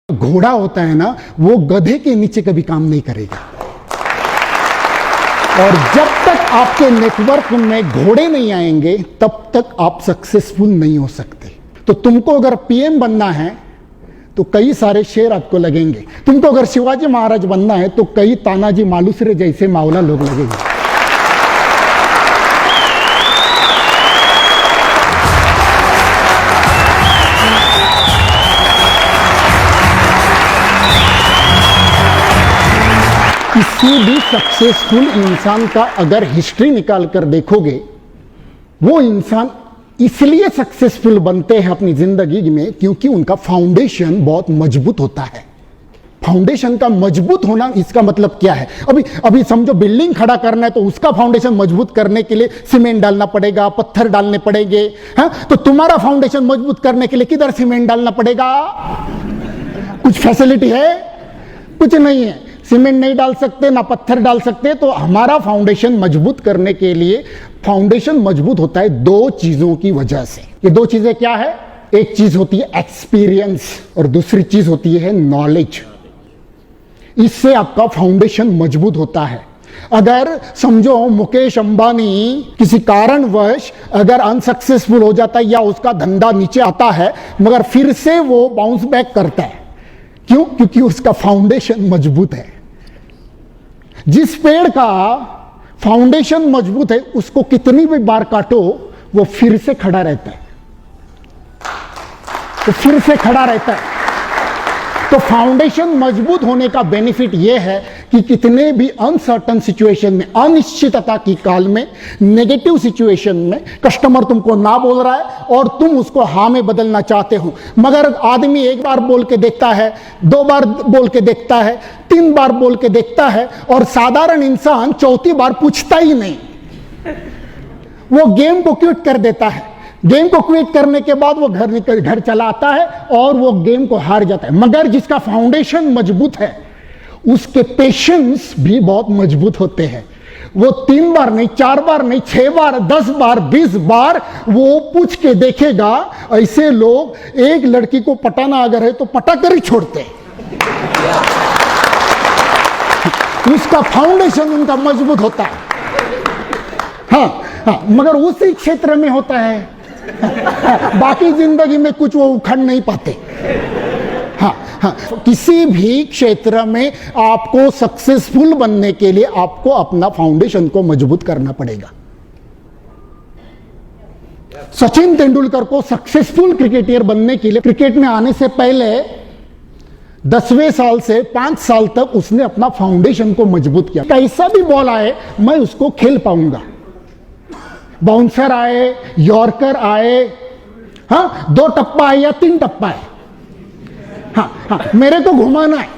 घोड़ा होता है ना, वो गधे के नीचे कभी काम नहीं करेगा। और जब तक आपके नेटवर्क में घोड़े नहीं आएंगे तब तक आप सक्सेसफुल नहीं हो सकते। तो तुमको अगर पीएम बनना है तो कई सारे शेर आपको लगेंगे। तुमको अगर शिवाजी महाराज बनना है तो कई तानाजी मालुसरे जैसे मावला लोग लगेंगे। किसी भी सक्सेसफुल इंसान का अगर हिस्ट्री निकाल कर देखोगे, वो इंसान इसलिए सक्सेसफुल बनते हैं अपनी जिंदगी में क्योंकि उनका फाउंडेशन बहुत मजबूत होता है। फाउंडेशन का मजबूत होना, इसका मतलब क्या है? अभी समझो बिल्डिंग खड़ा करना है तो उसका फाउंडेशन मजबूत करने के लिए सीमेंट डालना पड़ेगा, पत्थर डालने पड़ेंगे। हाँ, तो तुम्हारा फाउंडेशन मजबूत करने के लिए किधर सीमेंट डालना पड़ेगा? कुछ फैसिलिटी है? कुछ नहीं है। सीमेंट नहीं डाल सकते, ना पत्थर डाल सकते। तो हमारा फाउंडेशन मजबूत करने के लिए, फाउंडेशन मजबूत होता है दो चीजों की वजह से। ये दो चीजें क्या है? एक चीज होती है एक्सपीरियंस और दूसरी चीज होती है नॉलेज। इससे आपका फाउंडेशन मजबूत होता है। अगर समझो मुकेश अंबानी किसी कारणवश अगर अनसक्सेसफुल हो जाता है या उसका धंधा नीचे आता है, मगर फिर से वो बाउंस बैक करता है। क्यों? क्योंकि उसका फाउंडेशन मजबूत है। जिस पेड़ का फाउंडेशन मजबूत है उसको कितनी भी बार काटो वो फिर से खड़ा रहता है, तो फिर से खड़ा रहता है। तो फाउंडेशन मजबूत होने का बेनिफिट यह है कि कितने भी अनसर्टन सिचुएशन में, अनिश्चितता की काल में, नेगेटिव सिचुएशन में कस्टमर तुमको ना बोल रहा है और तुम उसको हाँ में बदलना चाहते हो, मगर आदमी एक बार बोल के देखता है, दो बार बोल के देखता है, तीन बार बोल के देखता है और साधारण इंसान चौथी बार पूछता ही नहीं, वो गेम को क्विट कर देता है। गेम को क्विट करने के बाद वो घर चला आता है और वो गेम को हार जाता है। मगर जिसका फाउंडेशन मजबूत है उसके पेशेंस भी बहुत मजबूत होते हैं। वो 3 बार नहीं, 4 बार नहीं, 6 बार, 10 बार, 20 बार वो पूछ के देखेगा। ऐसे लोग एक लड़की को पटाना अगर है तो पटा कर ही छोड़ते हैं। उसका फाउंडेशन उनका मजबूत होता है। हाँ, मगर उसी क्षेत्र में होता है। बाकी जिंदगी में कुछ वो उखड़ नहीं पाते। हाँ, किसी भी क्षेत्र में आपको सक्सेसफुल बनने के लिए आपको अपना फाउंडेशन को मजबूत करना पड़ेगा। सचिन तेंदुलकर को सक्सेसफुल क्रिकेटर बनने के लिए क्रिकेट में आने से पहले 10वें साल से 5 साल तक उसने अपना फाउंडेशन को मजबूत किया। कैसा भी बॉल आए मैं उसको खेल पाऊंगा। बाउंसर आए, यॉर्कर आए, हाँ, 2 टप्पा आए या 3 टप्पा आए, हाँ, मेरे को घुमाना है।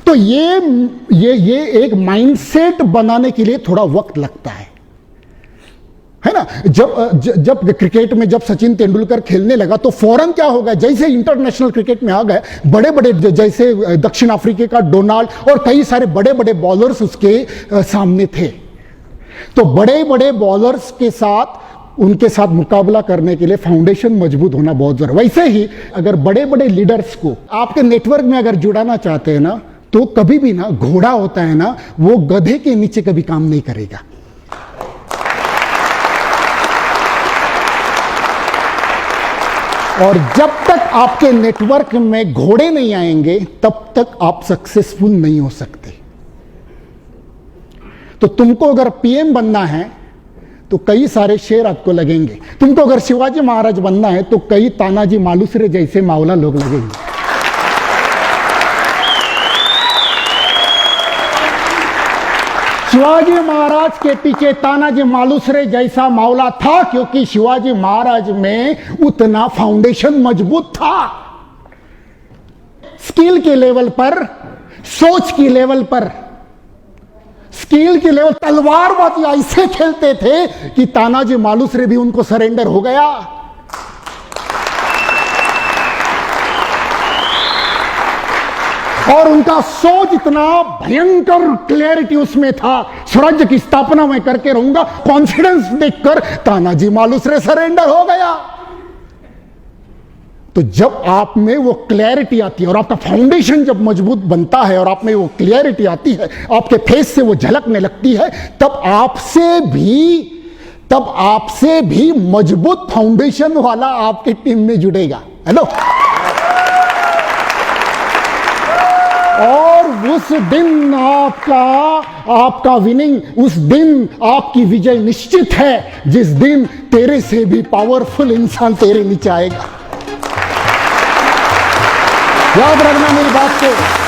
तो ये एक माइंडसेट बनाने के लिए थोड़ा वक्त लगता है ना। जब क्रिकेट में जब सचिन तेंदुलकर खेलने लगा तो फौरन क्या होगा, जैसे इंटरनेशनल क्रिकेट में आ गए बड़े बड़े, जैसे दक्षिण अफ्रीका का डोनाल्ड और कई सारे बड़े बड़े बॉलर्स उसके सामने थे। तो बड़े बड़े बॉलर्स के साथ, उनके साथ मुकाबला करने के लिए फाउंडेशन मजबूत होना बहुत जरूरी। वैसे ही अगर बड़े बड़े लीडर्स को आपके नेटवर्क में अगर जुड़ाना चाहते हैं ना, तो कभी भी ना, घोड़ा होता है ना, वो गधे के नीचे कभी काम नहीं करेगा। और जब तक आपके नेटवर्क में घोड़े नहीं आएंगे तब तक आप सक्सेसफुल नहीं हो सकते। तो तुमको अगर पीएम बनना है तो कई सारे शेर आपको लगेंगे। तुमको अगर शिवाजी महाराज बनना है तो कई तानाजी मालुसरे जैसे मावला लोग लगेंगे। शिवाजी महाराज के पीछे तानाजी मालुसरे जैसा मावला था क्योंकि शिवाजी महाराज में उतना फाउंडेशन मजबूत था। स्किल के लेवल पर, सोच की लेवल पर, स्किल के लेवल, तलवारबाजी ऐसे खेलते थे कि तानाजी मालुसरे भी उनको सरेंडर हो गया। और उनका सोच इतना भयंकर क्लैरिटी उसमें था, स्वराज्य की स्थापना मैं करके रहूंगा, कॉन्फिडेंस देखकर तानाजी मालुसरे सरेंडर हो गया। तो जब आप में वो क्लैरिटी आती है और आपका फाउंडेशन जब मजबूत बनता है और आप में वो क्लैरिटी आती है, आपके फेस से वो झलकने लगती है, तब आपसे भी मजबूत फाउंडेशन वाला आपकी टीम में जुड़ेगा। हेलो। और उस दिन आपका विनिंग, उस दिन आपकी विजय निश्चित है, जिस दिन तेरे से भी पावरफुल इंसान तेरे नीचे आएगा। याद रखना मेरी बात को।